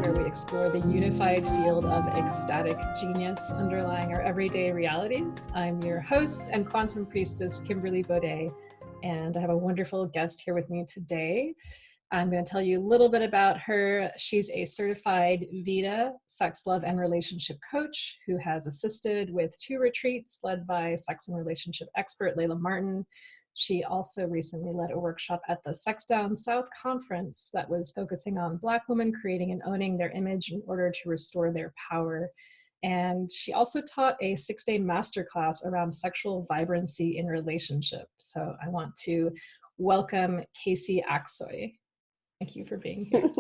where we explore the unified field of ecstatic genius underlying our everyday realities. I'm your host and quantum priestess, Kimberly Baudet, and I have a wonderful guest here with me today. I'm going to tell you a little bit about her. She's a certified VITA Sex, Love, and Relationship coach who has assisted with 2 retreats led by sex and relationship expert Layla Martin. She also recently led a workshop at the Sex Down South conference that was focusing on Black women creating and owning their image in order to restore their power. And she also taught a 6-day masterclass around sexual vibrancy in relationships. So I want to welcome Casey Aksoy. Thank you for being here.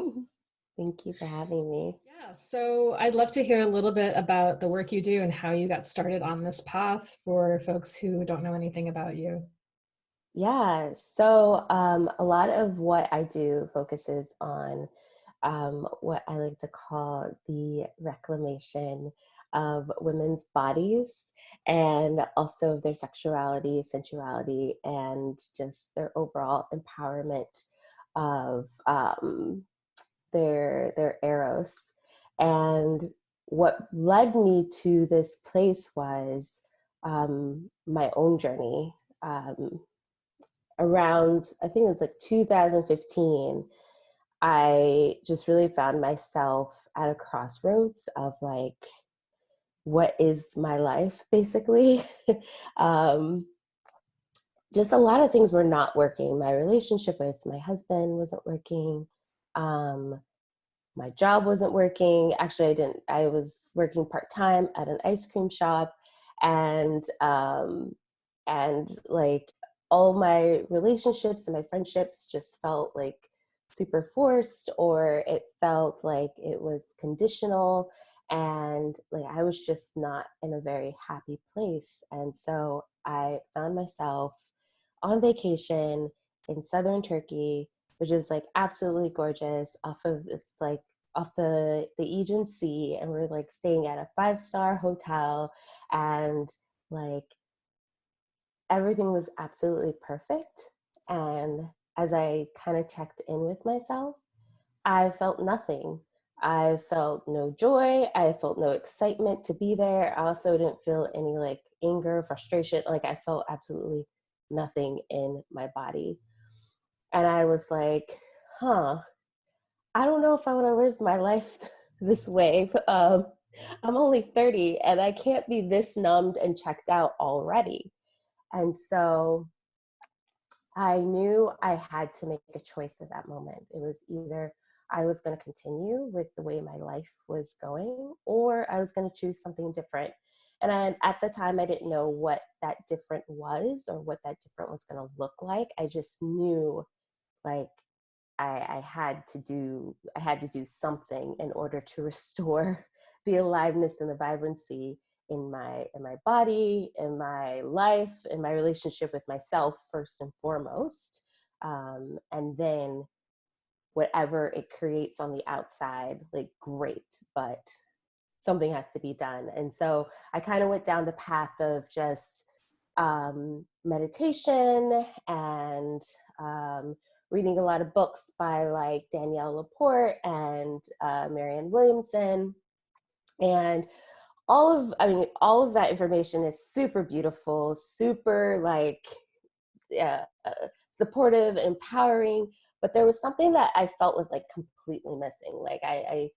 Thank you for having me. Yeah, so I'd love to hear a little bit about the work you do and how you got started on this path for folks who don't know anything about you. Yeah, so a lot of what I do focuses on what I like to call the reclamation of women's bodies and also of their sexuality, sensuality, and just their overall empowerment of their eros. And what led me to this place was my own journey. Around, I think it was like 2015, I just really found myself at a crossroads of like, what is my life, basically? Just a lot of things were not working. My relationship with my husband wasn't working. My job wasn't working. Actually, I was working part-time at an ice cream shop, and like all my relationships and my friendships just felt like super forced, or it felt like it was conditional, and like I was just not in a very happy place. And so I found myself on vacation in southern Turkey, which is like absolutely gorgeous, off the Aegean Sea, and we're like staying at a 5-star hotel, and like everything was absolutely perfect. And as I kind of checked in with myself, I felt nothing. I felt no joy. I felt no excitement to be there. I also didn't feel any like anger, frustration. Like I felt absolutely nothing in my body. And I was like, I don't know if I want to live my life this way. I'm only 30 and I can't be this numbed and checked out already. And so I knew I had to make a choice at that moment. It was either I was going to continue with the way my life was going, or I was going to choose something different. And at the time, I didn't know what that different was or what that different was going to look like. I just knew like I had to do something in order to restore the aliveness and the vibrancy in my body, in my life, in my relationship with myself first and foremost, and then whatever it creates on the outside, like great, but something has to be done. And so I kind of went down the path of just meditation and reading a lot of books by like Danielle Laporte and Marianne Williamson. And all of that information is super beautiful, super like supportive, empowering. But there was something that I felt was like completely missing. Like I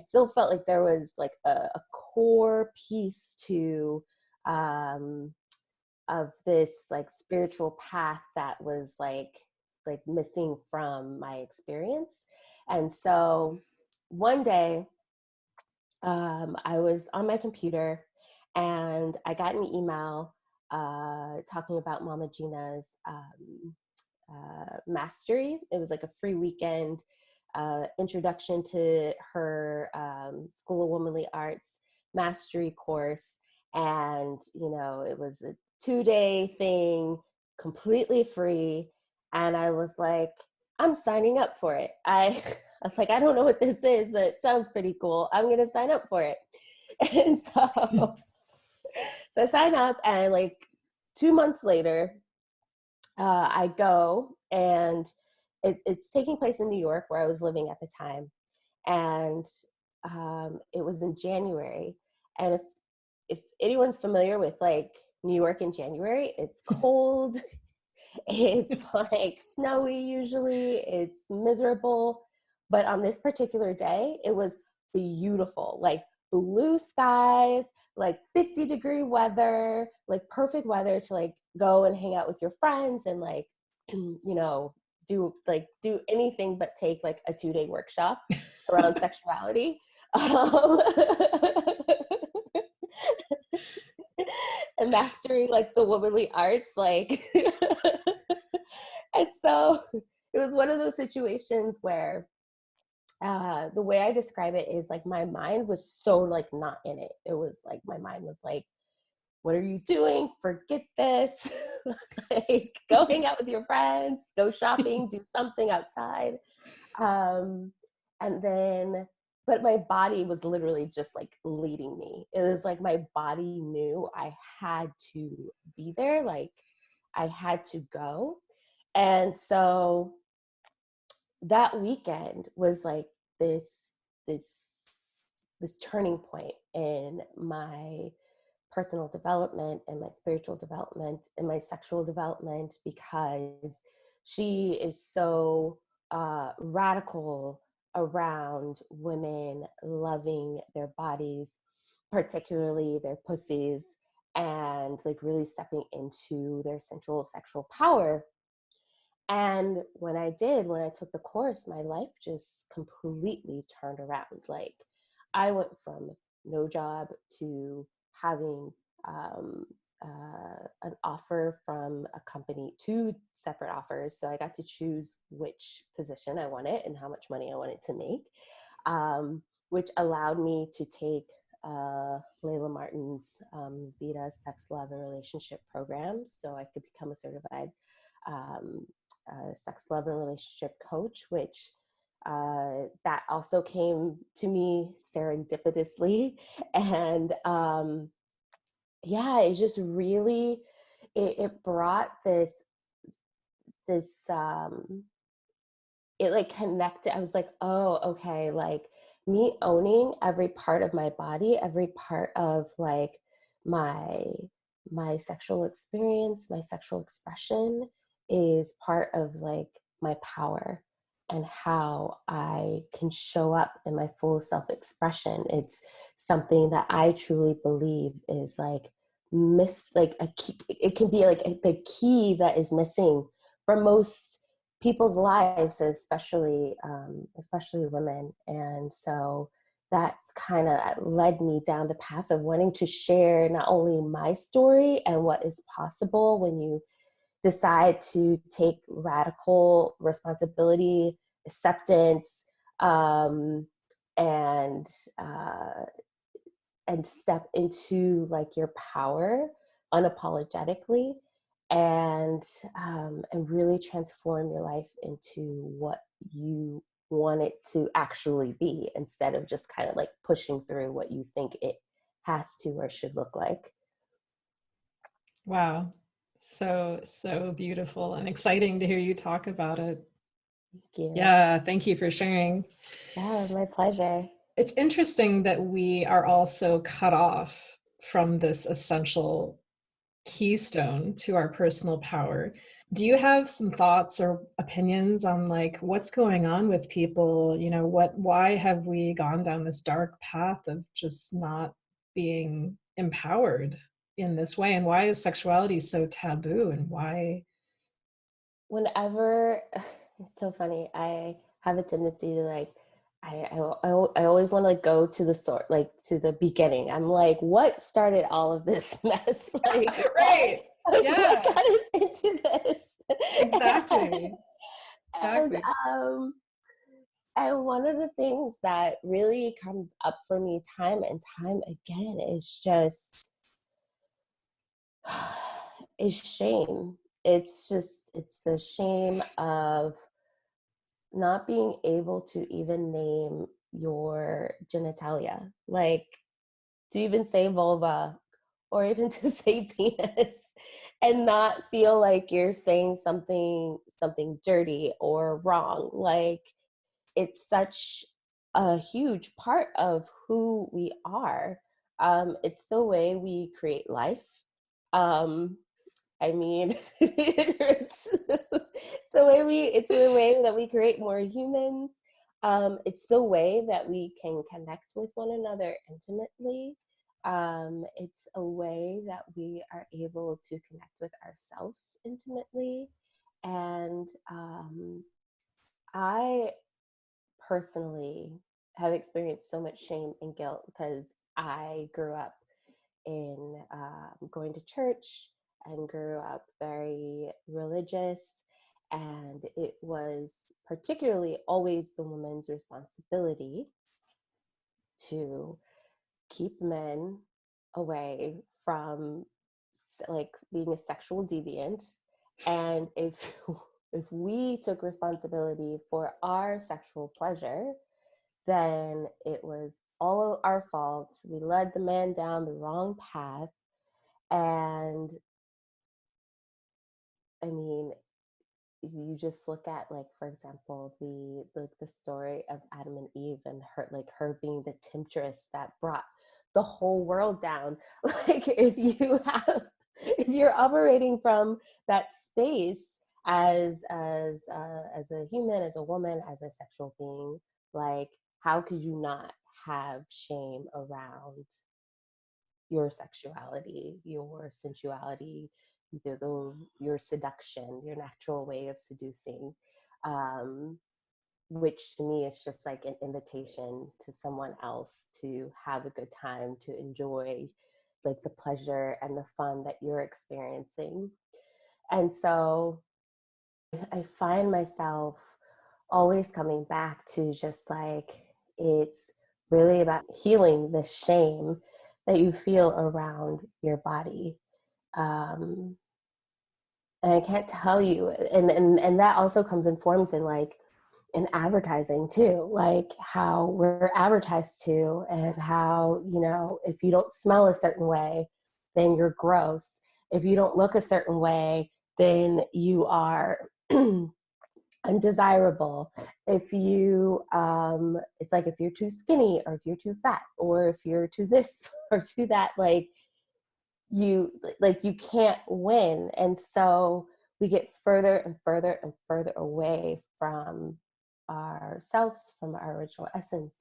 still felt like there was like a core piece to of this like spiritual path that was like missing from my experience. And so one day I was on my computer and I got an email talking about Mama Gina's mastery. It was like a free weekend introduction to her School of Womanly Arts mastery course. And, you know, it was a 2-day thing, completely free. And I was like, I'm signing up for it. I was like, I don't know what this is, but it sounds pretty cool. I'm going to sign up for it. And so I sign up, and like 2 months later, I go, and it's taking place in New York, where I was living at the time. And it was in January. And if anyone's familiar with like New York in January, it's cold. It's like snowy usually, it's miserable. But on this particular day, it was beautiful, like blue skies, like 50-degree weather, like perfect weather to like go and hang out with your friends and like, you know, do anything but take like a 2-day workshop around sexuality. Um, and mastering like the womanly arts, like and so it was one of those situations where the way I describe it is like my mind was so like not in it. It was like my mind was like, what are you doing? Forget this. Like go hang out with your friends, go shopping, do something outside. And then, but my body was literally just like leading me. It was like my body knew I had to be there, like I had to go. And so that weekend was like this this this turning point in my personal development and my spiritual development and my sexual development, because she is so radical around women loving their bodies, particularly their pussies, and like really stepping into their sensual sexual power. And when I took the course, my life just completely turned around. Like I went from no job to having an offer from a company, 2 separate offers. So I got to choose which position I wanted and how much money I wanted to make, which allowed me to take Layla Martin's VITA Sex, Love, and Relationship program. So I could become a certified sex, love, and relationship coach, which that also came to me serendipitously. And yeah, it just really, it brought this, it like connected. I was like, oh, okay, like me owning every part of my body, every part of like my sexual experience, my sexual expression is part of like my power and how I can show up in my full self-expression. It's something that I truly believe is like like a key. It can be like the key that is missing for most people's lives, especially women. And so that kind of led me down the path of wanting to share not only my story and what is possible when you decide to take radical responsibility, acceptance, and step into like your power unapologetically, and really transform your life into what you want it to actually be, instead of just kind of like pushing through what you think it has to or should look like. Wow. So beautiful and exciting to hear you talk about it. Thank you. Yeah, thank you for sharing. Yeah, my pleasure. It's interesting that we are all so cut off from this essential keystone to our personal power. Do you have some thoughts or opinions on like what's going on with people? You know, why have we gone down this dark path of just not being empowered in this way? And why is sexuality so taboo? And why? Whenever, it's so funny, I have a tendency to like, I always want to like go to the sort, like to the beginning. I'm like, what started all of this mess? Like, Right. Yeah. what got us into this? Exactly. And Exactly. and one of the things that really comes up for me time and time again is just is shame. It's the shame of not being able to even name your genitalia. Like, to even say vulva or even to say penis and not feel like you're saying something dirty or wrong. Like, it's such a huge part of who we are. It's the way we create life. Um, I mean, it's the way that we create more humans. It's the way that we can connect with one another intimately. It's a way that we are able to connect with ourselves intimately. And I personally have experienced so much shame and guilt because I grew up in going to church and grew up very religious. And it was particularly always the woman's responsibility to keep men away from like being a sexual deviant. And if we took responsibility for our sexual pleasure, then it was all our fault. We led the man down the wrong path. And I mean, you just look at, like, for example, the story of Adam and Eve and her being the temptress that brought the whole world down. Like, if you're operating from that space as a human, as a woman, as a sexual being, like, how could you not have shame around your sexuality, your sensuality, your seduction, your natural way of seducing, um, which to me is just like an invitation to someone else to have a good time, to enjoy like the pleasure and the fun that you're experiencing. And so I find myself always coming back to just like, it's really about healing the shame that you feel around your body. And I can't tell you, and that also comes in forms in like in advertising too, like how we're advertised to, and how, you know, if you don't smell a certain way, then you're gross. If you don't look a certain way, then you are undesirable. If you it's like if you're too skinny, or if you're too fat, or if you're too this or too that, like you can't win. And so we get further and further and further away from ourselves, from our original essence,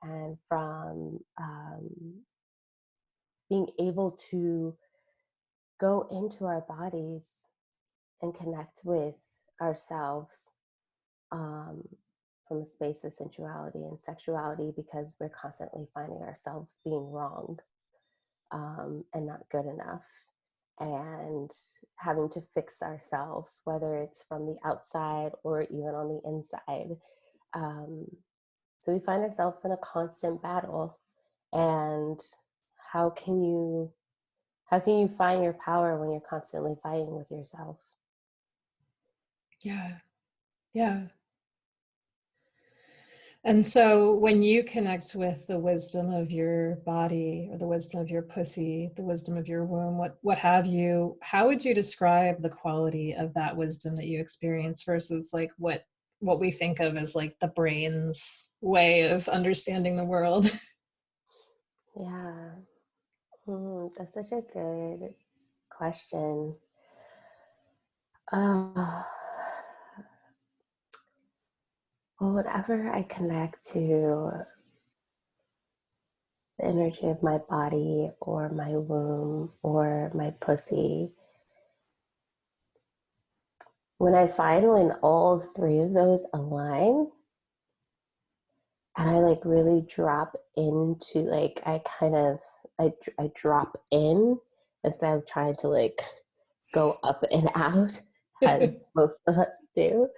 and from being able to go into our bodies and connect with ourselves from a space of sensuality and sexuality, because we're constantly finding ourselves being wrong and not good enough, and having to fix ourselves, whether it's from the outside or even on the inside. So we find ourselves in a constant battle. And how can you find your power when you're constantly fighting with yourself? Yeah. Yeah. And so when you connect with the wisdom of your body, or the wisdom of your pussy, the wisdom of your womb, what have you, how would you describe the quality of that wisdom that you experience versus like what we think of as like the brain's way of understanding the world? Yeah. That's such a good question. Uh, well, whenever I connect to the energy of my body, or my womb, or my pussy, when I find when all three of those align, and I like really drop into, like, I drop in instead of trying to like go up and out as most of us do.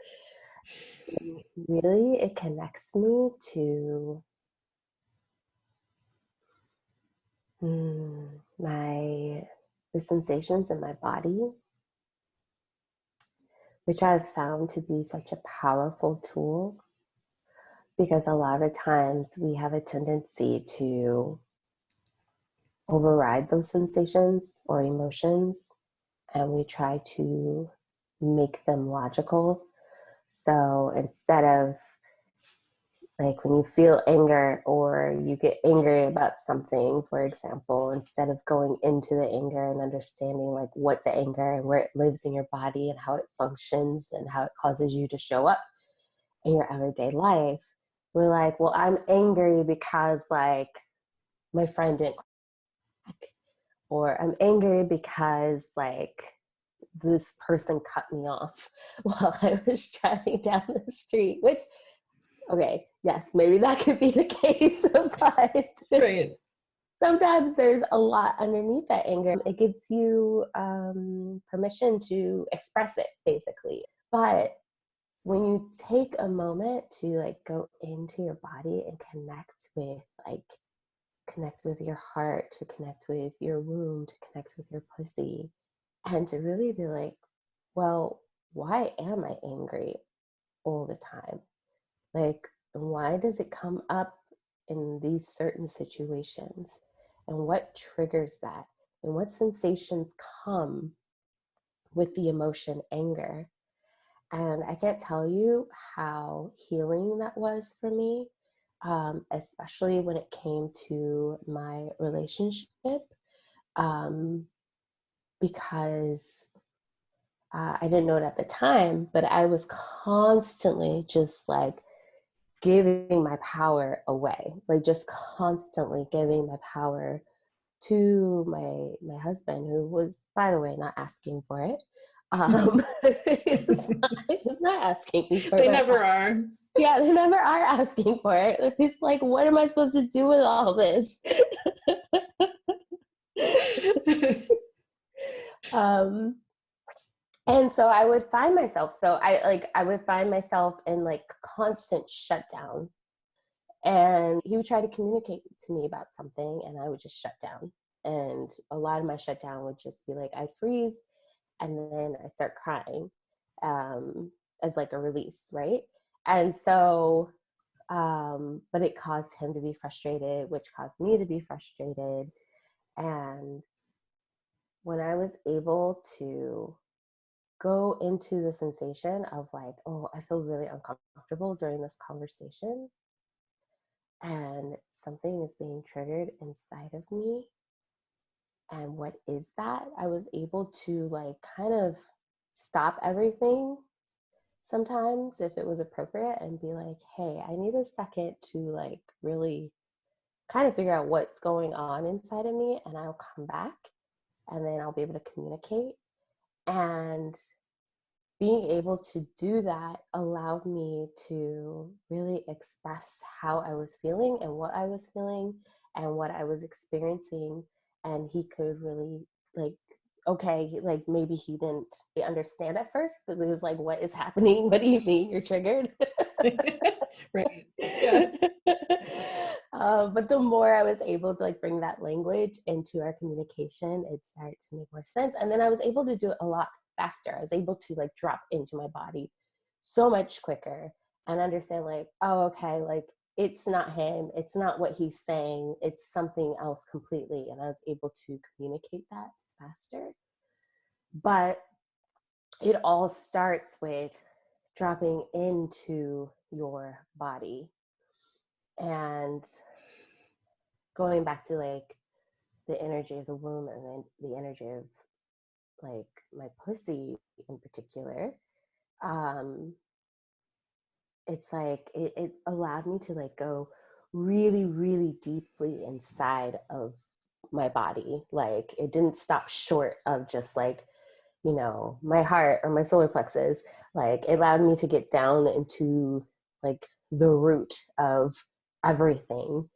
Really, it connects me to the sensations in my body, which I've found to be such a powerful tool, because a lot of times we have a tendency to override those sensations or emotions, and we try to make them logical. So instead of Like when you feel anger or you get angry about something, for example, instead of going into the anger and understanding like what's the anger and where it lives in your body and how it functions and how it causes you to show up in your everyday life, we're like, well, I'm angry because like my friend didn't call back, or I'm angry because like this person cut me off while I was driving down the street, which, okay, yes, maybe that could be the case, but Right. sometimes there's a lot underneath that anger. It gives you permission to express it, basically. But when you take a moment to like go into your body and connect with your heart, to connect with your womb, to connect with your pussy, and to really be like, well, why am I angry all the time? Like, why does it come up in these certain situations? And what triggers that? And what sensations come with the emotion anger? And I can't tell you how healing that was for me, especially when it came to my relationship, because I didn't know it at the time, but I was constantly just like giving my power away, like just constantly giving my power to my husband, who was, by the way, not asking for it. He's not asking me for They my never power. are. Yeah, they never are asking for it. He's like, what am I supposed to do with all this? um, and so I would find myself, I would find myself in like constant shutdown. And he would try to communicate to me about something, and I would just shut down. And a lot of my shutdown would just be like, I'd freeze, and then I start crying, as like a release, right? And so, but it caused him to be frustrated, which caused me to be frustrated. And when I was able to go into the sensation of like, oh, I feel really uncomfortable during this conversation, and something is being triggered inside of me, and what is that, I was able to like kind of stop everything sometimes if it was appropriate and be like, hey, I need a second to like really kind of figure out what's going on inside of me, and I'll come back and then I'll be able to communicate. And being able to do that allowed me to really express how I was feeling and what I was feeling and what I was experiencing. And he could really like, okay, like maybe he didn't understand at first because it was like, what is happening? What do you mean you're triggered? Right. Yeah. But the more I was able to like bring that language into our communication, it started to make more sense. And then I was able to do it a lot faster. I was able to like drop into my body so much quicker and understand like, oh, okay, like it's not him, it's not what he's saying, it's something else completely. And I was able to communicate that faster. But it all starts with dropping into your body and going back to like the energy of the womb and then the energy of like my pussy in particular. It's like it allowed me to like go really, really deeply inside of my body. Like it didn't stop short of just like, you know, my heart or my solar plexus. Like it allowed me to get down into like the root of everything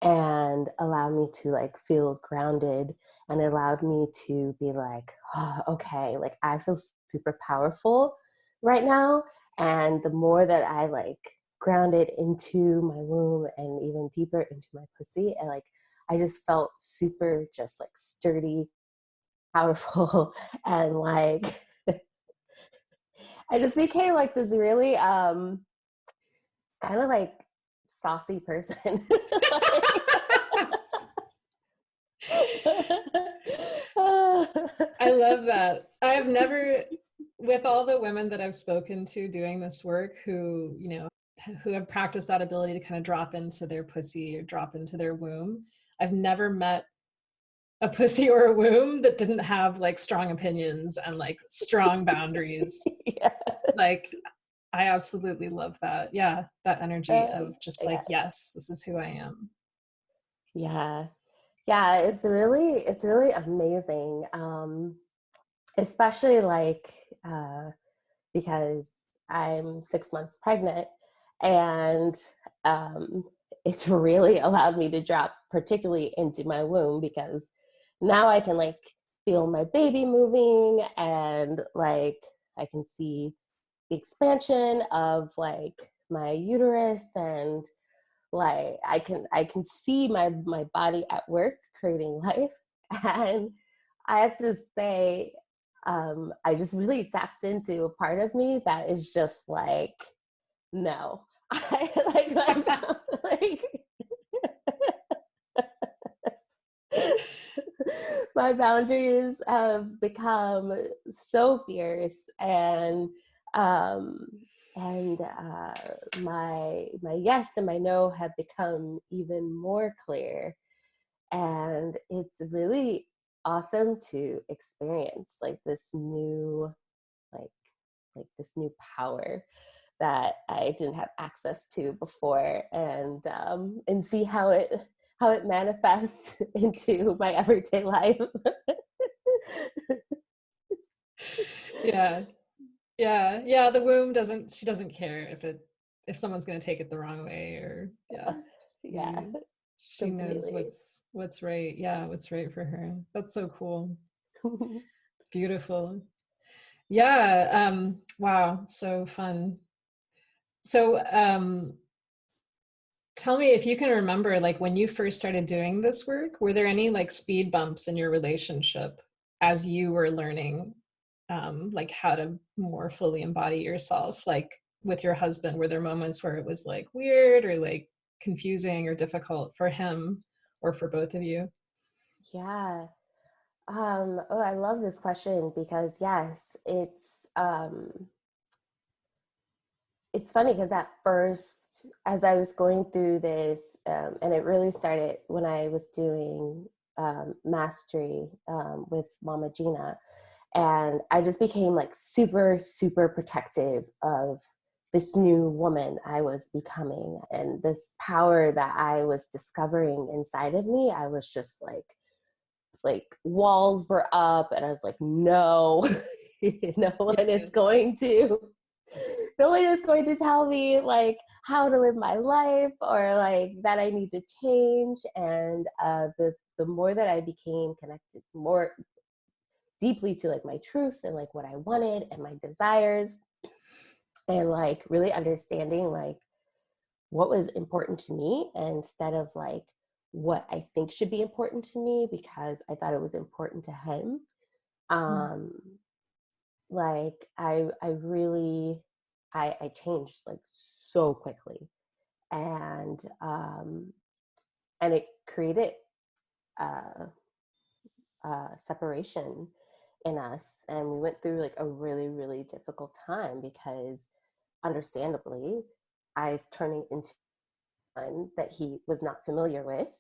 and allowed me to like feel grounded, and it allowed me to be like, oh, okay, like I feel super powerful right now. And the more that I like grounded into my womb and even deeper into my pussy, and like I just felt super just like sturdy, powerful, and like I just became like this really kind of like saucy person. I love that. I've never, with all the women that I've spoken to doing this work who, you know, who have practiced that ability to kind of drop into their pussy or drop into their womb. I've never met a pussy or a womb that didn't have like strong opinions and like strong boundaries. Yeah. Like, I absolutely love that. Yeah, that energy of just like, Yeah. yes, this is who I am. Yeah. Yeah, it's really amazing. Especially like because I'm 6 months pregnant, and it's really allowed me to drop particularly into my womb, because now I can like feel my baby moving, and like I can see the expansion of like my uterus, and like I can see my body at work creating life. And I have to say, I just really tapped into a part of me that is just like, no. I like like my boundaries have become so fierce, um and my yes and my no have become even more clear. And it's really awesome to experience like this new like this new power that I didn't have access to before, and see how it manifests into my everyday life. Yeah. Yeah. Yeah. The womb she doesn't care if someone's going to take it the wrong way or, yeah. Yeah, She knows completely. what's right. Yeah. What's right for her. That's so cool. Beautiful. Yeah. Wow. So fun. So, tell me if you can remember, like when you first started doing this work, were there any like speed bumps in your relationship as you were learning, like how to more fully embody yourself? Like with your husband, were there moments where it was like weird or like confusing or difficult for him or for both of you? Yeah. Oh, I love this question, because yes, it's funny because at first, as I was going through this, and it really started when I was doing mastery with Mama Gina, and I just became like super, super protective of this new woman I was becoming, and this power that I was discovering inside of me. I was just like walls were up, and I was like, no, no one is Yeah. going to no one is going to tell me like how to live my life, or like that I need to change. And the more that I became connected more deeply to like my truth and like what I wanted and my desires, and like really understanding like what was important to me, instead of like what I think should be important to me because I thought it was important to him. Mm. um like I really I changed like so quickly, and and it created uh separation in us, and we went through like a really, really difficult time, because understandably I was turning into one that he was not familiar with.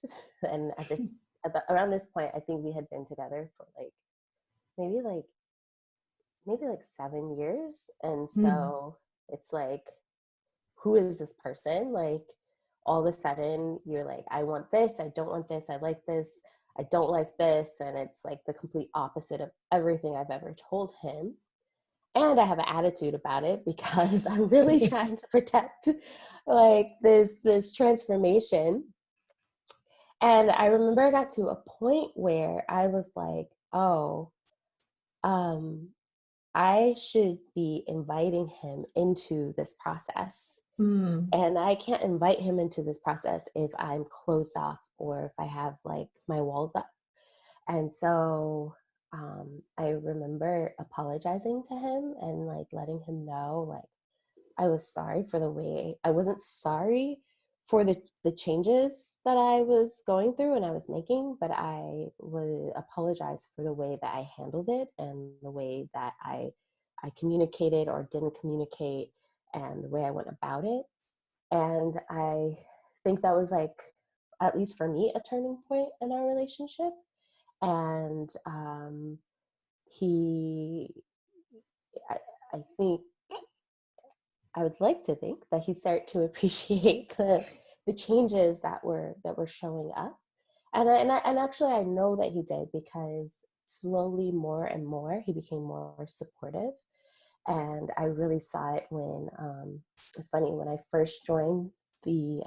And at this about around this point, I think we had been together for like maybe like 7 years. And Mm. so it's like, who is this person? Like, all of a sudden you're like, I want this, I don't want this, I like this, I don't like this. And it's like the complete opposite of everything I've ever told him. And I have an attitude about it because I'm really trying to protect like this transformation. And I remember I got to a point where I was like, oh, um, I should be inviting him into this process. Mm. And I can't invite him into this process if I'm closed off, or if I have like my walls up. And so I remember apologizing to him and like letting him know like I was sorry for the way I wasn't sorry for the changes that I was going through and I was making, but I would apologize for the way that I handled it, and the way that I communicated or didn't communicate, and the way I went about it. And I think that was like, at least for me, a turning point in our relationship. And he, I, I think, I would like to think that he'd start to appreciate the changes that were showing up. And actually I know that he did, because slowly, more and more, he became more supportive. And I really saw it when, it's funny, when I first joined the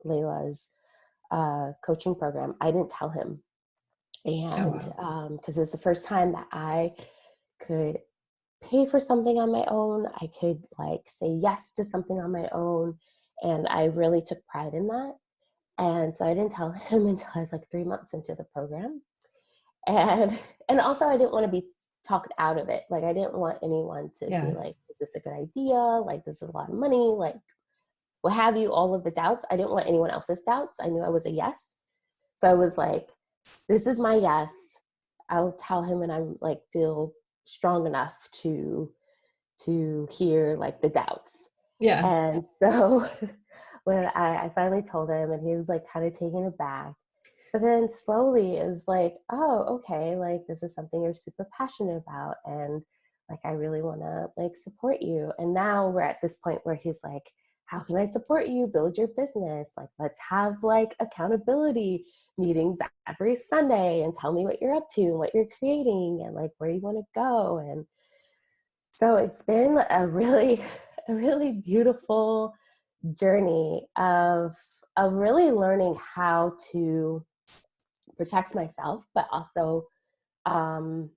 Layla's coaching program, I didn't tell him. Oh, And wow. because it was the first time that I could pay for something on my own, I could like say yes to something on my own. And I really took pride in that. And so I didn't tell him until I was like 3 months into the program. And also I didn't want to be talked out of it. Like I didn't want anyone to be Yeah. like, is this a good idea? Like this is a lot of money, like what have you, all of the doubts. I didn't want anyone else's doubts. I knew I was a yes. So I was like, this is my yes. I'll tell him when I'm like feel strong enough to hear like the doubts. Yeah. And so when I finally told him, and he was like kind of taken aback, but then slowly it was like, oh, okay, like this is something you're super passionate about, and like I really want to like support you. And now we're at this point where he's like, how can I support you build your business? Like let's have like accountability meetings every Sunday, and tell me what you're up to and what you're creating and like where you want to go. And so it's been a really beautiful journey of really learning how to protect myself, but um,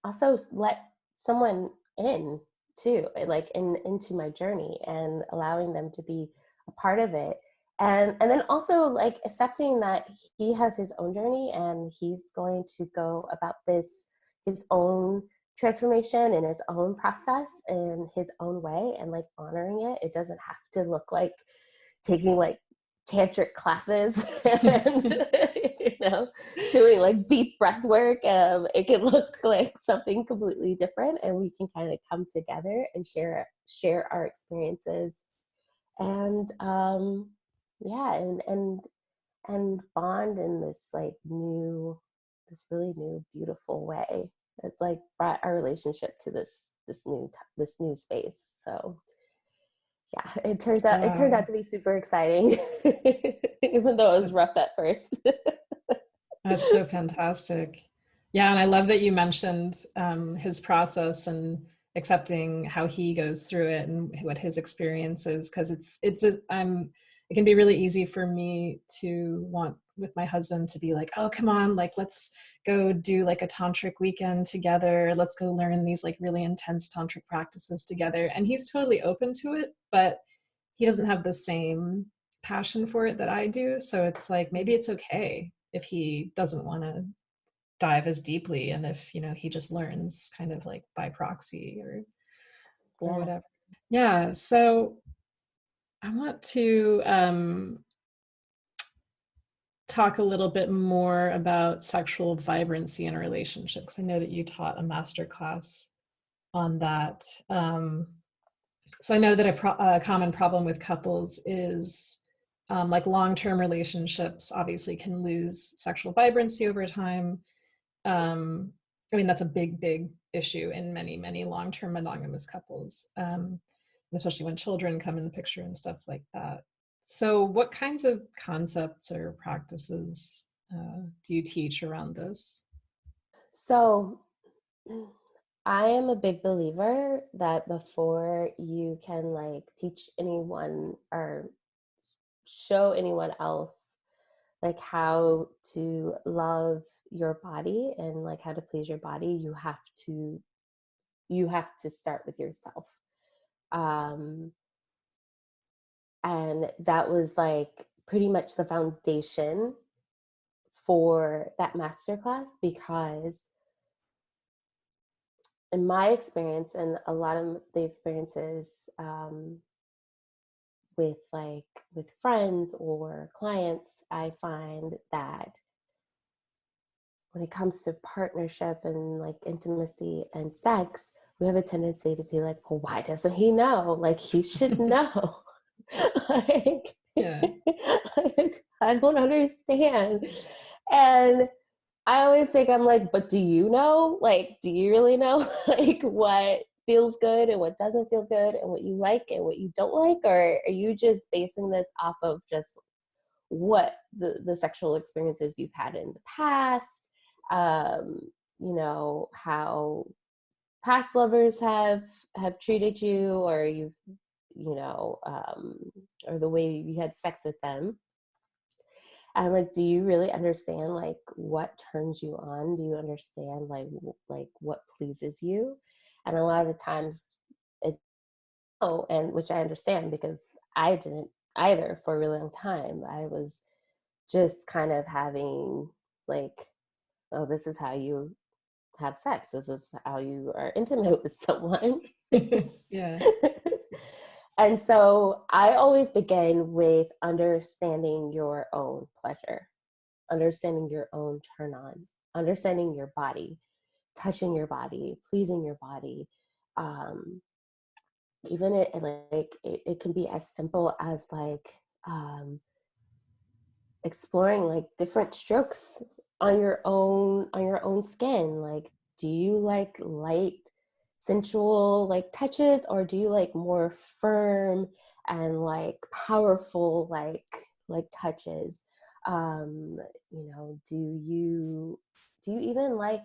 also let someone in too, like into my journey, and allowing them to be a part of it. And then also like accepting that he has his own journey, and he's going to go about this his own transformation in his own process in his own way, and like honoring it. It doesn't have to look like taking like tantric classes and doing like deep breath work. It can look like something completely different, and we can kind of come together and share our experiences, and yeah, and bond in this like this really new beautiful way. It like brought our relationship to this new space. So yeah, it turned Wow. out to be super exciting, even though it was rough at first. That's so fantastic. Yeah, and I love that you mentioned his process and accepting how he goes through it and what his experience is, because it can be really easy for me to want with my husband to be like, oh, come on, like let's go do like a tantric weekend together. Let's go learn these like really intense tantric practices together. And he's totally open to it, but he doesn't have the same passion for it that I do. So it's like maybe it's okay if he doesn't want to dive as deeply, and if he just learns kind of like by proxy or Yeah. whatever. Yeah, so I want to talk a little bit more about sexual vibrancy in a relationship, because I know that you taught a master class on that. So I know that a common problem with couples is like long-term relationships obviously can lose sexual vibrancy over time. I mean, that's a big issue in many long-term monogamous couples, especially when children come in the picture and stuff like that. So what kinds of concepts or practices do you teach around this? So I am a big believer that before you can like teach anyone or show anyone else like how to love your body and like how to please your body, you have to start with yourself. Um and that was like pretty much the foundation for that masterclass, because in my experience and a lot of the experiences with friends or clients, I find that when it comes to partnership and like intimacy and sex, we have a tendency to be like, well, why doesn't he know? Like he should know. like, Yeah. like, I don't understand. And I always think, I'm like, but do you know? Like, do you really know like what feels good and what doesn't feel good and what you like and what you don't like? Or are you just basing this off of just what the sexual experiences you've had in the past? You know, how past lovers have treated you, or you've, you know, or the way you had sex with them. And like, do you really understand like what turns you on? Do you understand like what pleases you? And a lot of the times it, oh, and which I understand because I didn't either for a really long time. I was just kind of having like, oh, this is how you have sex. This is how you are intimate with someone. Yeah. And so I always begin with understanding your own pleasure, understanding your own turn ons, understanding your body, touching your body, pleasing your body. Um, even it can be as simple as like exploring like different strokes on your own skin. Like, do you like light sensual like touches, or do you like more firm and like powerful like touches? You know, do you even like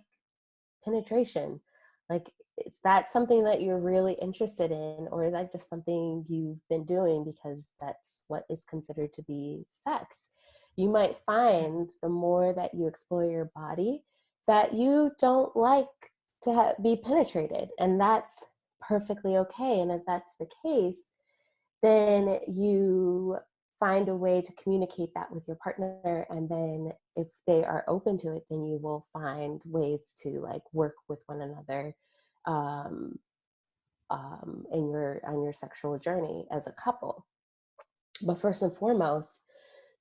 penetration? Like, is that something that you're really interested in, or is that just something you've been doing because that's what is considered to be sex? You might find the more that you explore your body that you don't like to be penetrated, and that's perfectly okay. And if that's the case, then you find a way to communicate that with your partner, and then if they are open to it, then you will find ways to like work with one another um, in your on your sexual journey as a couple. But first and foremost,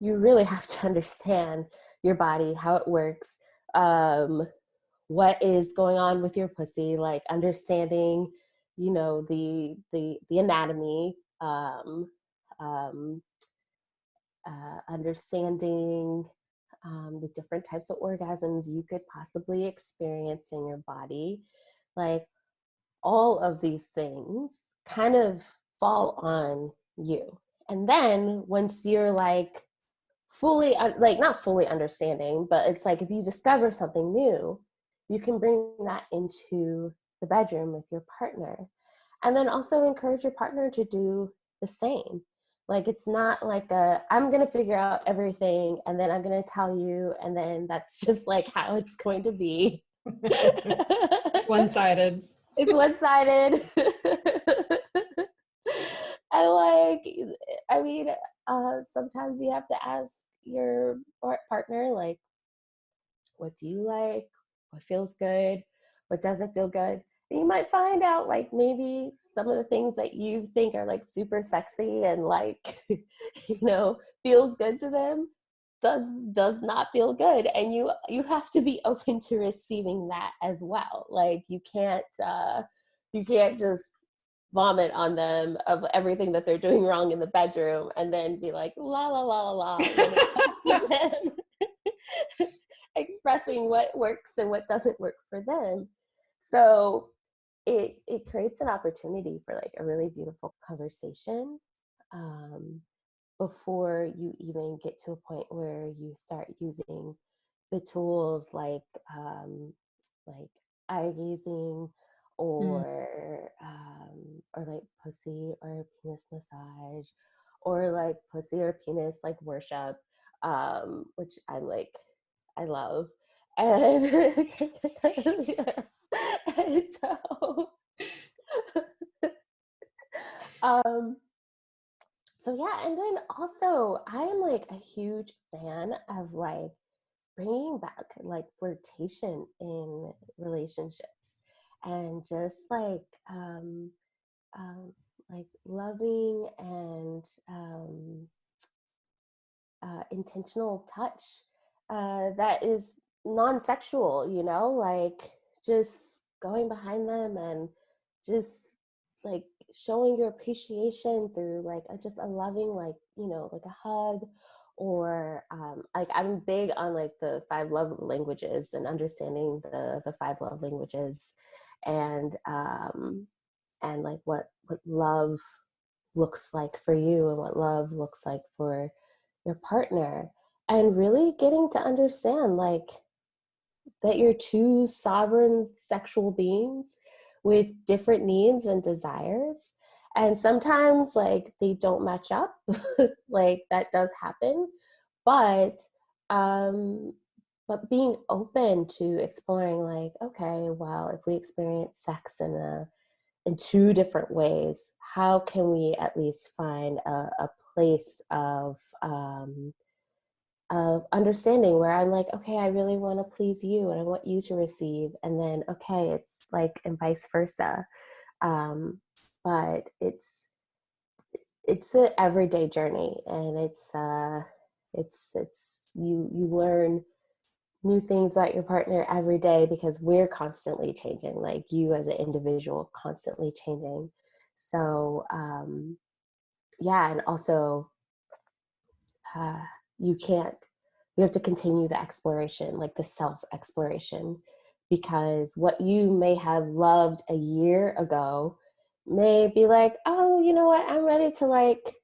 you really have to understand your body, how it works, what is going on with your pussy, like understanding, you know, the anatomy, um, understanding the different types of orgasms you could possibly experience in your body. Like, all of these things kind of fall on you. And then once you're like fully, like not fully understanding, but it's like if you discover something new, you can bring that into the bedroom with your partner. And then also encourage your partner to do the same. Like, it's not like I'm going to figure out everything and then I'm going to tell you, and then that's just like how it's going to be. It's one-sided. It's one-sided. And like, I mean, sometimes you have to ask your partner, like, what do you like? What feels good? What doesn't feel good? And you might find out like maybe some of the things that you think are like super sexy and like, you know, feels good to them does not feel good. And you have to be open to receiving that as well. Like, you can't just vomit on them of everything that they're doing wrong in the bedroom and then be like la la la la la when it comes to them expressing what works and what doesn't work for them. So it creates an opportunity for like a really beautiful conversation um, before you even get to a point where you start using the tools like eye gazing Mm. or like pussy or penis massage or like pussy or penis like worship, which I love. And, and so um so yeah, and then also I am like a huge fan of like bringing back like flirtation in relationships, and just um like loving and intentional touch that is non-sexual, you know, like just going behind them and just like showing your appreciation through like just a loving, like, you know, like a hug, or like I'm big on like the 5 love languages and understanding the 5 love languages, and like what love looks like for you and what love looks like for your partner, and really getting to understand like that you're two sovereign sexual beings with different needs and desires. And sometimes like they don't match up. Like that does happen. But um being open to exploring like, okay, well, if we experience sex in 2 different ways, how can we at least find a place of understanding where I'm like, okay, I really want to please you and I want you to receive. And then, okay, it's like, and vice versa. But it's an everyday journey, and it's you learn new things about your partner every day because we're constantly changing, like you as an individual constantly changing. So, yeah. And also, uh, you can't, you have to continue the exploration, like the self exploration, because what you may have loved a year ago may be like, oh, you know what, I'm ready to like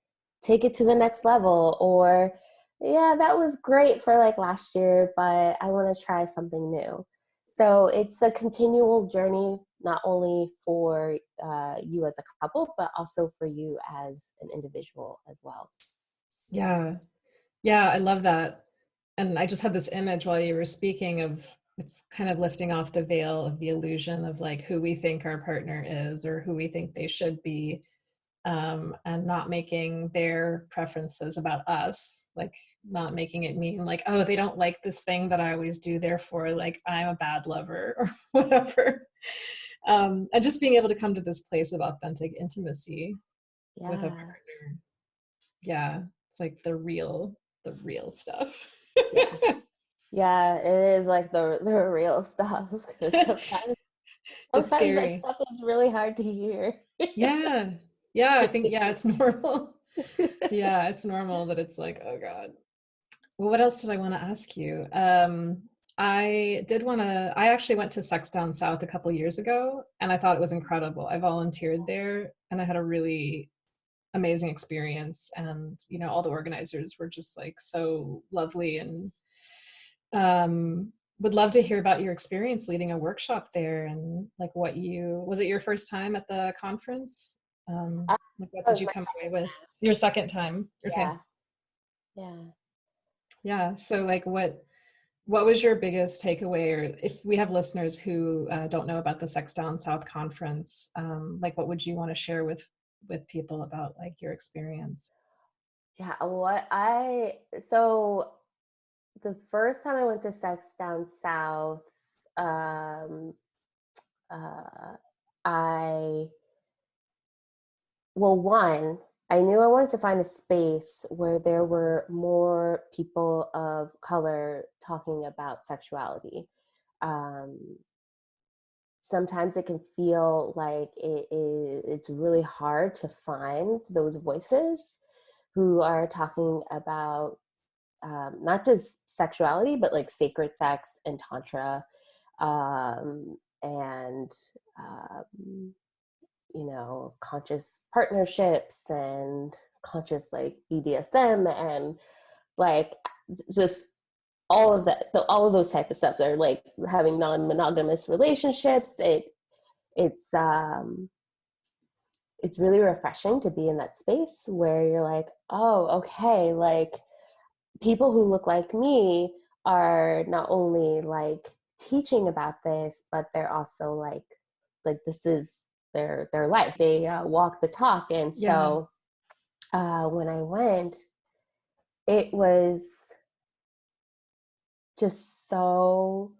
take it to the next level, or yeah, that was great for like last year, but I want to try something new. So it's a continual journey, not only for you as a couple, but also for you as an individual as well. Yeah. Yeah, I love that. And I just had this image while you were speaking of it's kind of lifting off the veil of the illusion of like who we think our partner is or who we think they should be, and not making their preferences about us, like not making it mean like, oh, they don't like this thing that I always do, therefore, like I'm a bad lover or whatever. And just being able to come to this place of authentic intimacy with a Yeah. partner. Yeah, it's like the real stuff. Yeah. Yeah, it is like the real stuff, because It's sometimes that scary. stuff is really hard to hear. Yeah. Yeah, I think, yeah, it's normal. Yeah, it's normal that it's like, oh God. Well, what else did I want to ask you? I actually went to Sex Down South a couple years ago and I thought it was incredible. I volunteered there and I had a really amazing experience. And, you know, all the organizers were just like so lovely and would love to hear about your experience leading a workshop there and like was it your first time at the conference? That Like what did was you my come away second with? Your second time. time. Okay. Yeah. Yeah. Yeah. So like what was your biggest takeaway, or if we have listeners who don't know about the Sex Down South conference, like what would you want to share with people about like your experience? Yeah. So the first time I went to Sex Down South, um, uh, I, well, one, I knew I wanted to find a space where there were more people of color talking about sexuality. Um, Sometimes it can feel like it's really hard to find those voices who are talking about not just sexuality, but like sacred sex and tantra, and um, you know, conscious partnerships and conscious like BDSM and like just all of that, all of those type of stuff. They're like having non-monogamous relationships. It's it's really refreshing to be in that space where you're like, oh, okay, like people who look like me are not only like teaching about this, but they're also like this is their life. They walk the talk. And Yeah. so when I went, it was just so,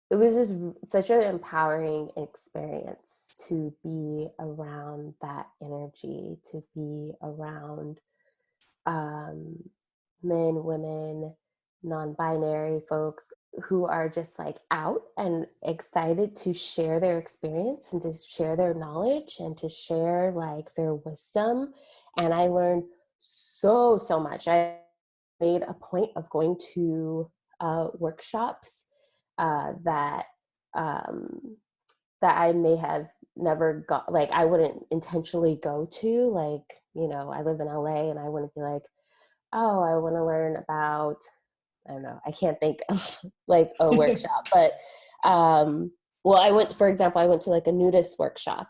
it was just such an empowering experience to be around that energy, to be around um, men, women, non-binary folks, who are just like out and excited to share their experience and to share their knowledge and to share like their wisdom. And I learned so much. I made a point of going to workshops that that I may have never got, like I wouldn't intentionally go to. Like, you know, I live in LA and I wouldn't be like, oh, I want to learn about, I don't know, I can't think of like a workshop, but well, I went, for example, I went to like a nudist workshop,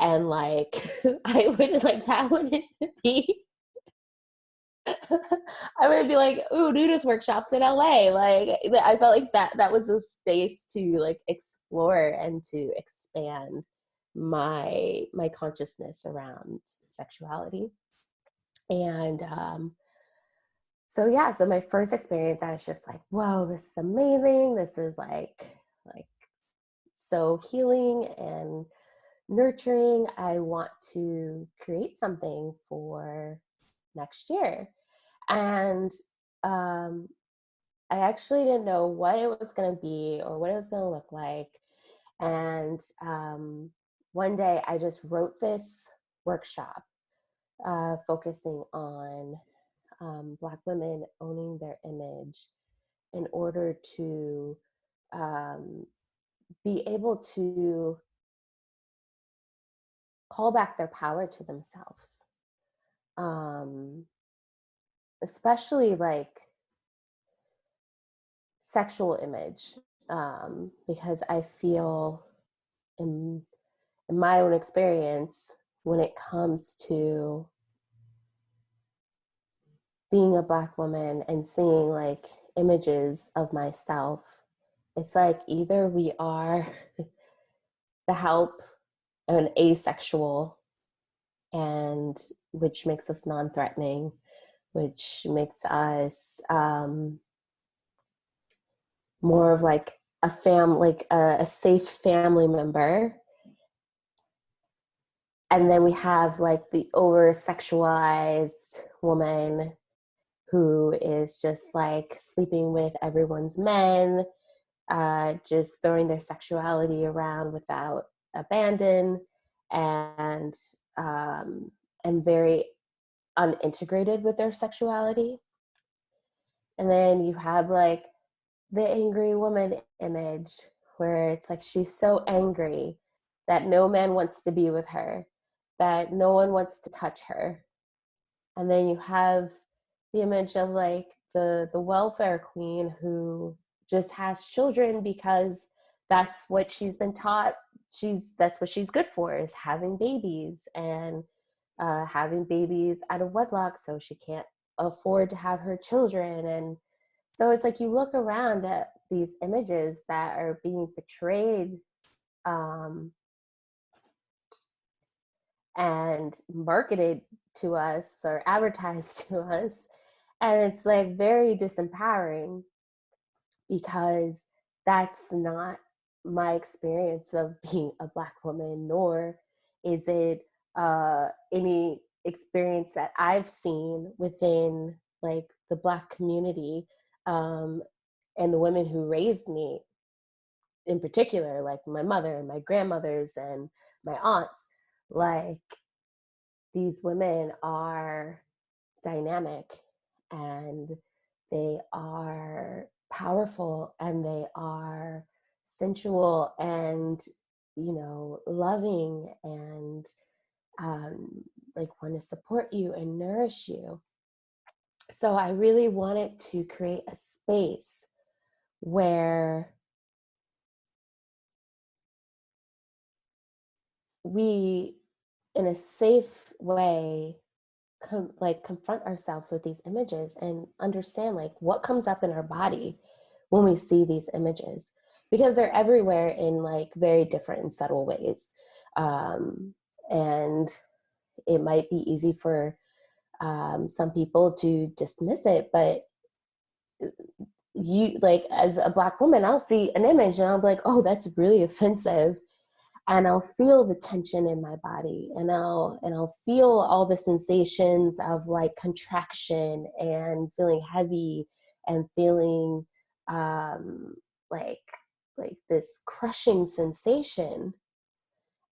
and like I wouldn't, like that wouldn't be I would be like, ooh, nudist workshops in LA. Like I felt like that was a space to like explore and to expand my consciousness around sexuality. And so yeah, so my first experience, I was just like, whoa, this is amazing. This is like so healing and nurturing. I want to create something for next year. And I actually didn't know what it was going to be or what it was going to look like. And one day I just wrote this workshop focusing on Black women owning their image in order to be able to call back their power to themselves. Especially like sexual image, because I feel in my own experience, when it comes to being a Black woman and seeing like images of myself, it's like either we are the help and asexual, and which makes us non-threatening, which makes us more of like a safe family member. And then we have like the over sexualized woman who is just like sleeping with everyone's men, just throwing their sexuality around without abandon, and very unintegrated with their sexuality. And then you have like the angry woman image, where it's like she's so angry that no man wants to be with her, that no one wants to touch her. And then you have the image of like the welfare queen who just has children because that's what she's been taught. That's what she's good for, is having babies, and having babies out of wedlock, so she can't afford to have her children. And so it's like you look around at these images that are being portrayed and marketed to us or advertised to us, and it's like very disempowering, because that's not my experience of being a Black woman, nor is it any experience that I've seen within like the Black community, and the women who raised me in particular, like my mother and my grandmothers and my aunts. Like, these women are dynamic, and they are powerful, and they are sensual, and loving, and like want to support you and nourish you. So I really wanted to create a space where we, in a safe way, confront ourselves with these images and understand like what comes up in our body when we see these images, because they're everywhere in like very different and subtle ways. And it might be easy for some people to dismiss it, but you, like, as a Black woman, I'll see an image and I'll be like, oh, that's really offensive. And I'll feel the tension in my body, and I'll feel all the sensations of like contraction and feeling heavy and feeling um, like this crushing sensation.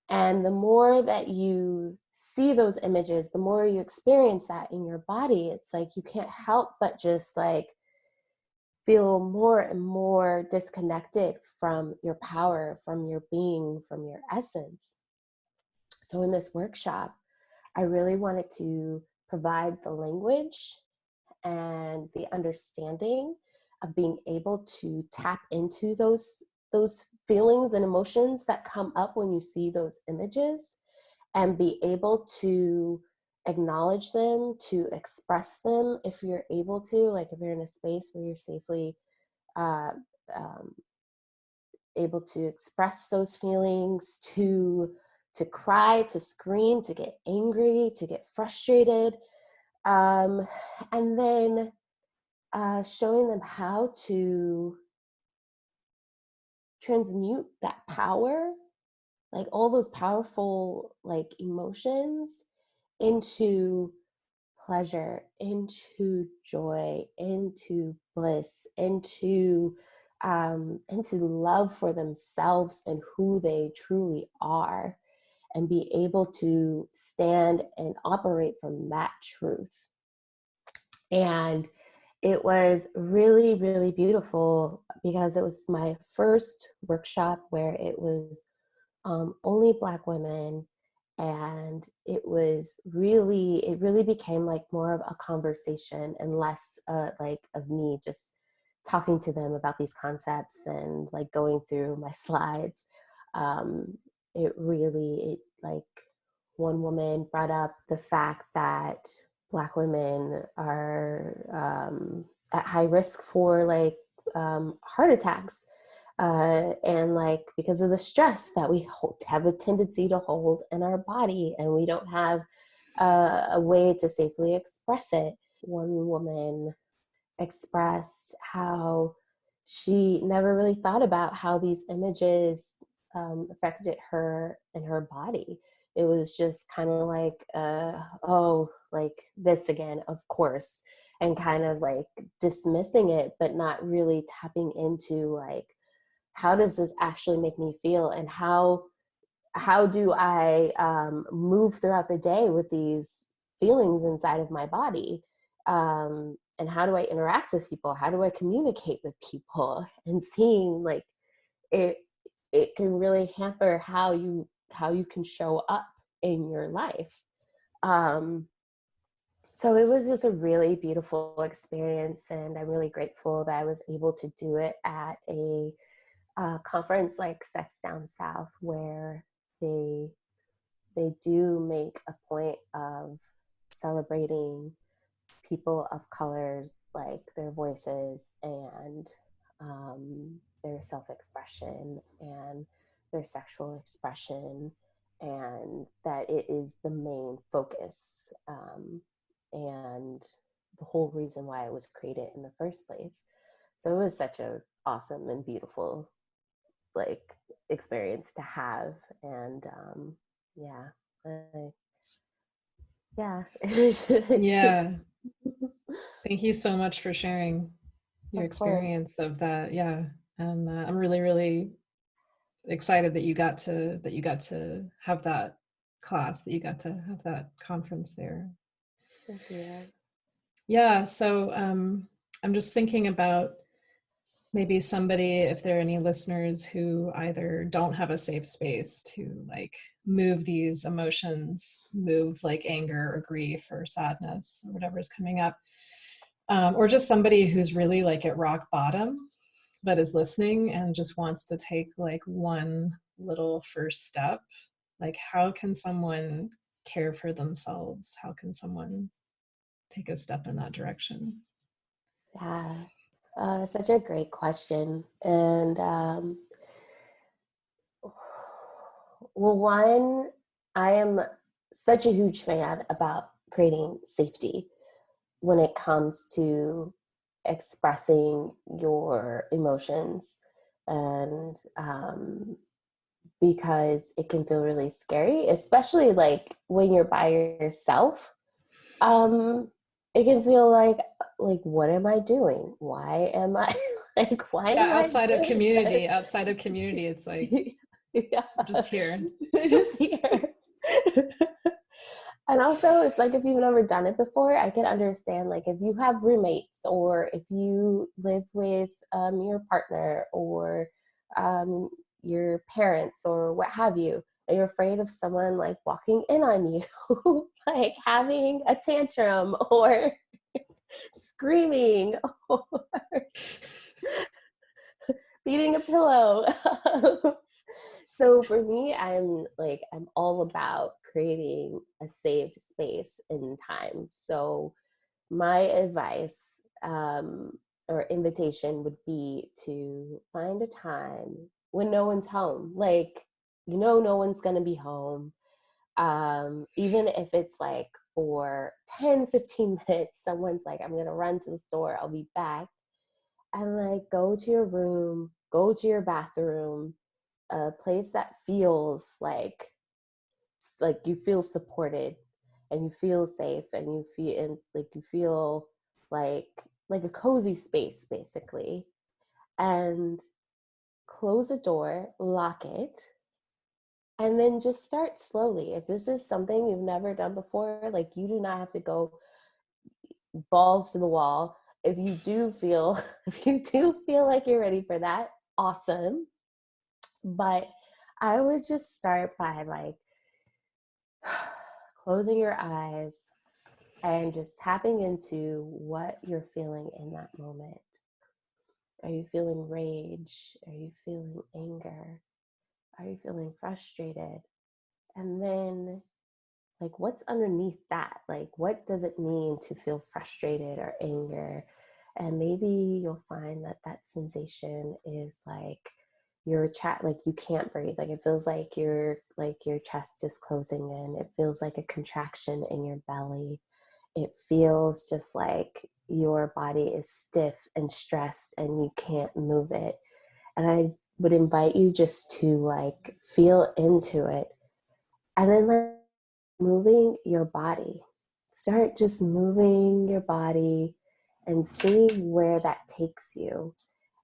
And the more that you see those images, the more you experience that in your body, it's like you can't help but just like feel more and more disconnected from your power, from your being, from your essence. So in this workshop, I really wanted to provide the language and the understanding of being able to tap into those feelings and emotions that come up when you see those images, and be able to acknowledge them, to express them if you're able to, like if you're in a space where you're safely uh, um, able to express those feelings, to cry, to scream, to get angry, to get frustrated, and then showing them how to transmute that power, like all those powerful like emotions, into pleasure, into joy, into bliss, into love for themselves and who they truly are, and be able to stand and operate from that truth. And it was really, really beautiful because it was my first workshop where it was only Black women. And it really became like more of a conversation and less like of me just talking to them about these concepts and like going through my slides. Um, it like one woman brought up the fact that Black women are at high risk for like heart attacks, and like because of the stress that we have a tendency to hold in our body, and we don't have a way to safely express it. One woman expressed how she never really thought about how these images affected her and her body. It was just kind of like, oh, like this again, of course, and kind of like dismissing it, but not really tapping into like, how does this actually make me feel, and how do I move throughout the day with these feelings inside of my body, and how do I interact with people, how do I communicate with people, and seeing like it can really hamper how you can show up in your life. So it was just a really beautiful experience, and I'm really grateful that I was able to do it at a conference like Sex Down South, where they do make a point of celebrating people of color, like their voices and their self-expression and their sexual expression, and that it is the main focus, and the whole reason why it was created in the first place. So it was such a awesome and beautiful like experience to have. And yeah yeah Yeah. Thank you so much for sharing your of course. experience of that. Yeah. And I'm really, really excited that you got to have that class, that you got to have that conference there. Thank you. Yeah. So I'm just thinking about maybe somebody, if there are any listeners who either don't have a safe space to like move these emotions, move like anger or grief or sadness or whatever's coming up, or just somebody who's really like at rock bottom but is listening and just wants to take like one little first step. Like, how can someone care for themselves? How can someone take a step in that direction? Yeah, such a great question. And well, one, I am such a huge fan about creating safety when it comes to expressing your emotions, and because it can feel really scary, especially like when you're by yourself. um it can feel like what am I doing, why am I Like, why Yeah, am I doing this? outside of community, it's like, Yeah. I'm just here. Just here. And also, it's like, if you've never done it before, I can understand, like, if you have roommates or if you live with your partner or um, your parents or what have you, and you're afraid of someone like walking in on you, like having a tantrum or screaming or beating a pillow. So for me, I'm all about creating a safe space in time. So my advice or invitation would be to find a time when no one's home. Like, no one's going to be home. Even if it's like for 10, 15 minutes, someone's like, I'm going to run to the store, I'll be back. And like, go to your room, go to your bathroom, a place that feels like you feel supported and you feel safe and you feel like a cozy space, basically. And close the door, lock it, and then just start slowly. If this is something you've never done before, like, you do not have to go balls to the wall. If you do feel if you do feel like you're ready for that, awesome. But I would just start by like closing your eyes and just tapping into what you're feeling in that moment. Are you feeling rage? Are you feeling anger? Are you feeling frustrated? And then, like, what's underneath that? Like, what does it mean to feel frustrated or anger? And maybe you'll find that that sensation is like like you can't breathe. Like, it feels like your chest is closing in. It feels like a contraction in your belly. It feels just like your body is stiff and stressed and you can't move it. And I would invite you just to like feel into it. And then like moving your body. Start just moving your body and seeing where that takes you.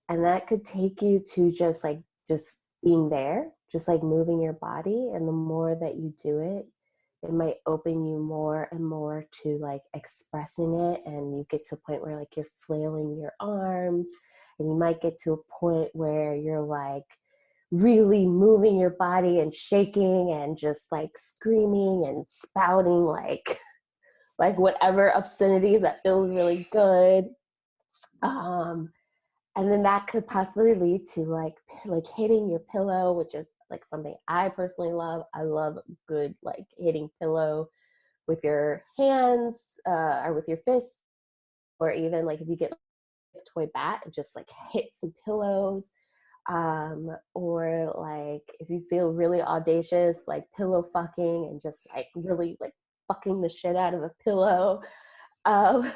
And that could take you to just being there, just like moving your body. And the more that you do it, it might open you more and more to like expressing it. And you get to a point where like you're flailing your arms, and you might get to a point where you're like really moving your body and shaking and just like screaming and spouting like whatever obscenities that feels really good. um and then that could possibly lead to like hitting your pillow, which is like something I personally love. I love good like hitting pillow with your hands or with your fists, or even like if you get a toy bat and just like hit some pillows. Or like if you feel really audacious, like pillow fucking and just like really like fucking the shit out of a pillow. um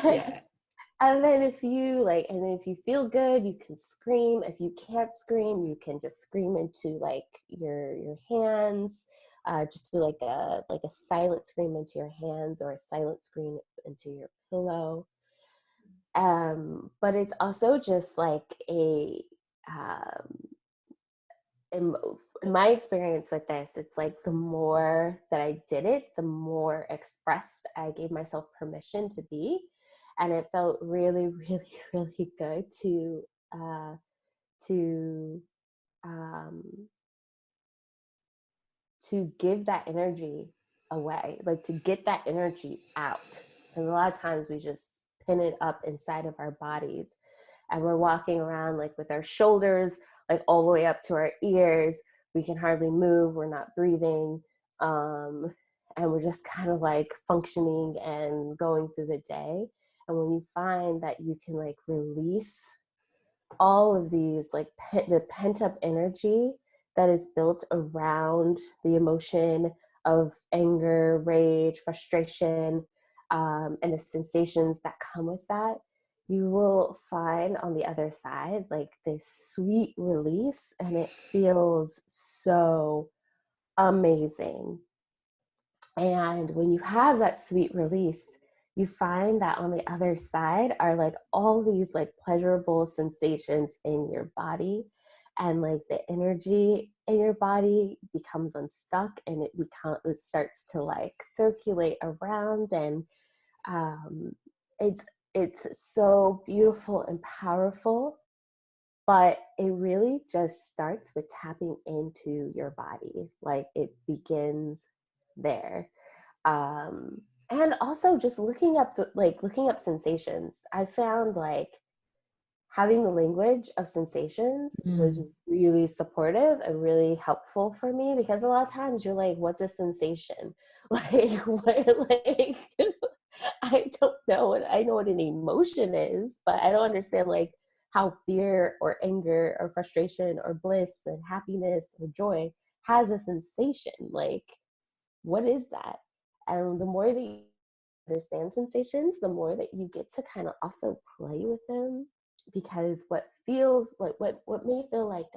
Yeah. And then if you feel good, you can scream. If you can't scream, you can just scream into like your hands. Just do like a silent scream into your hands or a silent scream into your pillow. But it's also just like um, in my experience with this, it's like the more that I did it, the more expressed I gave myself permission to be. And it felt really, really, really good uh, to um, to give that energy away, like to get that energy out. And a lot of times we just pin it up inside of our bodies, and we're walking around like with our shoulders like all the way up to our ears. We can hardly move, we're not breathing, and we're just kind of like functioning and going through the day. And when you find that you can like release all of these like the pent up energy that is built around the emotion of anger, rage, frustration, and the sensations that come with that, you will find on the other side like this sweet release, and it feels so amazing. And when you have that sweet release, you find that on the other side are like all these like pleasurable sensations in your body, and like the energy in your body becomes unstuck, and it starts to like circulate around, and um, it's so beautiful and powerful. But it really just starts with tapping into your body. Like it begins there. And also just looking up sensations. I found like having the language of sensations was Mm. really supportive and really helpful for me, because a lot of times you're like, what's a sensation? Like what, like I don't know what, I know what an emotion is, but I don't understand like how fear or anger or frustration or bliss and happiness or joy has a sensation. Like, what is that? And the more that you understand sensations, the more that you get to kind of also play with them, because what feels like what may feel like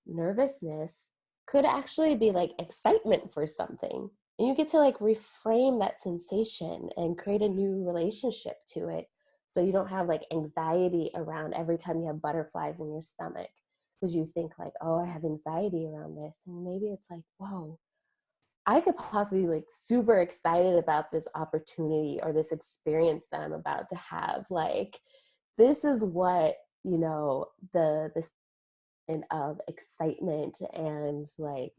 nervousness could actually be like excitement for something, and you get to like reframe that sensation and create a new relationship to it, so you don't have like anxiety around every time you have butterflies in your stomach, because you think like, oh, I have anxiety around this, and maybe it's like, whoa, I could possibly be like super excited about this opportunity or this experience that I'm about to have. Like, this is what, you know, the and of excitement and like,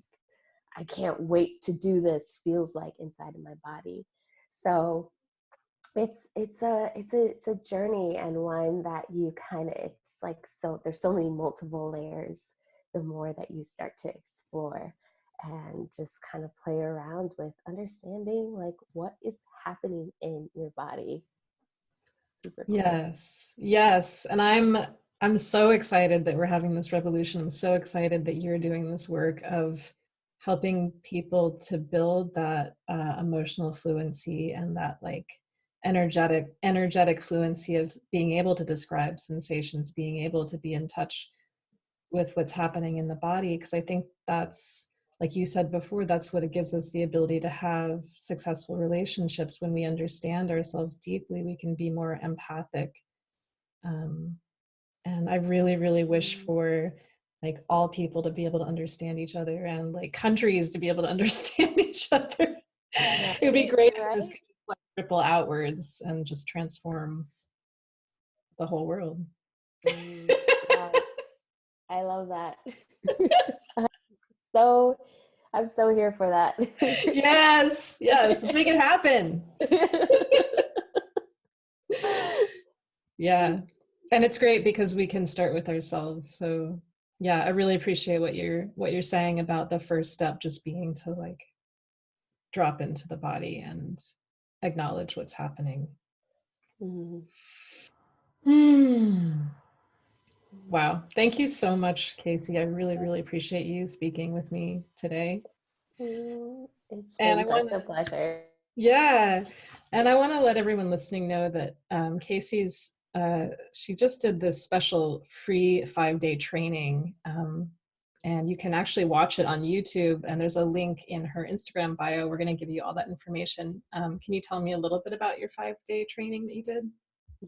I can't wait to do this feels like inside of my body. So it's a journey, and one that you kind of, it's like, so there's so many multiple layers the more that you start to explore and just kind of play around with understanding like what is happening in your body. Super cool. Yes, yes. And I'm so excited that we're having this revolution. I'm so excited that you're doing this work of helping people to build that emotional fluency and that like energetic fluency of being able to describe sensations, being able to be in touch with what's happening in the body. Because I think that's, like you said before, that's what it gives us the ability to have successful relationships. When we understand ourselves deeply, we can be more empathic. um, and I really, really wish for like all people to be able to understand each other, and like countries to be able to understand each other. It would be Right, great if this right. could like ripple outwards and just transform the whole world. Yes, I love that. So I'm so here for that. Yes, yes, let's make it happen. Yeah. And it's great because we can start with ourselves. So yeah, I really appreciate what you're saying about the first step just being to like drop into the body and acknowledge what's happening. Mhm. Hmm. Wow. Thank you so much, Casey. I really, really appreciate you speaking with me today. It's And been I such want a to, pleasure. yeah. And I want to let everyone listening know that she just did this special free 5-day training. And you can actually watch it on YouTube. And there's a link in her Instagram bio. We're going to give you all that information. Can you tell me a little bit about your 5-day training that you did?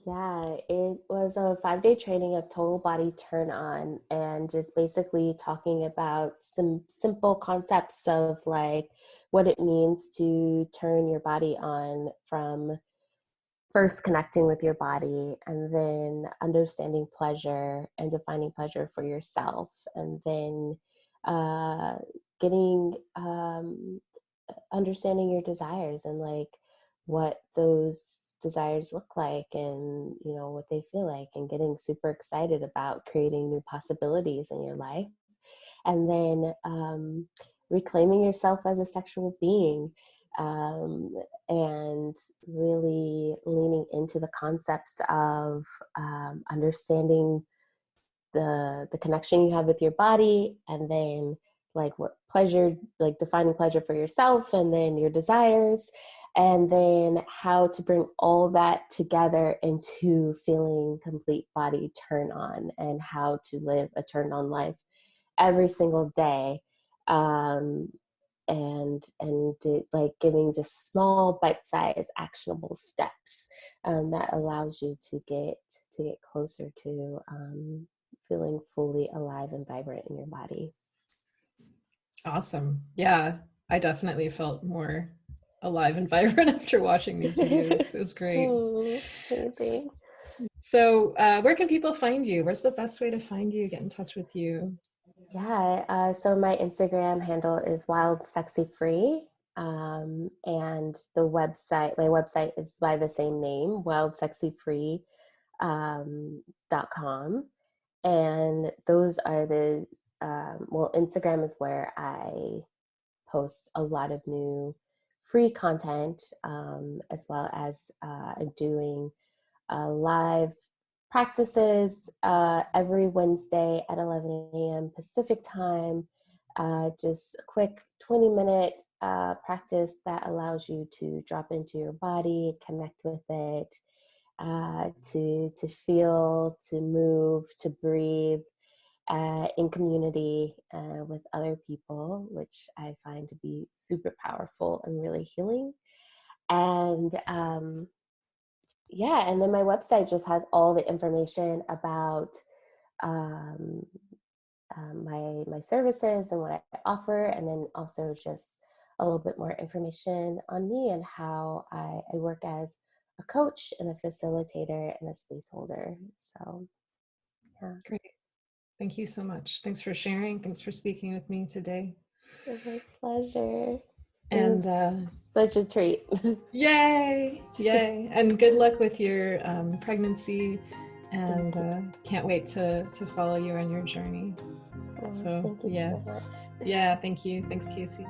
Yeah, it was a 5-day training of total body turn on, and just basically talking about some simple concepts of like what it means to turn your body on, from first connecting with your body, and then understanding pleasure and defining pleasure for yourself, and then uh, getting understanding your desires and like what those desires look like, and you know what they feel like, and getting super excited about creating new possibilities in your life, and then reclaiming yourself as a sexual being, um, and really leaning into the concepts of understanding the connection you have with your body, and then like what pleasure, like defining pleasure for yourself, and then your desires, and then how to bring all that together into feeling complete body turn on, and how to live a turn on life every single day, um, like giving just small bite-sized actionable steps that allows you to get closer to feeling fully alive and vibrant in your body. Awesome. Yeah, I definitely felt more alive and vibrant after watching these videos. It was great. Amazing. So where can people find you? Where's the best way to find you, get in touch with you? Yeah, so my Instagram handle is Wild Sexy Free. And my website is by the same name, wildsexyfree.com. And those are Instagram is where I post a lot of new free content, as well as I'm doing live practices every Wednesday at 11 a.m. Pacific time. Just a quick 20-minute practice that allows you to drop into your body, connect with it, to feel, to move, to breathe in community with other people, which I find to be super powerful and really healing. And and then my website just has all the information about my services and what I offer, and then also just a little bit more information on me and how I work as a coach and a facilitator and a space holder. So, yeah. Great. Thank you so much. Thanks for sharing. Thanks for speaking with me today. My pleasure. And it was such a treat. Yay! And good luck with your pregnancy, and can't wait to follow you on your journey. Oh, So thank you so much. yeah, thank you. Thanks, Casey.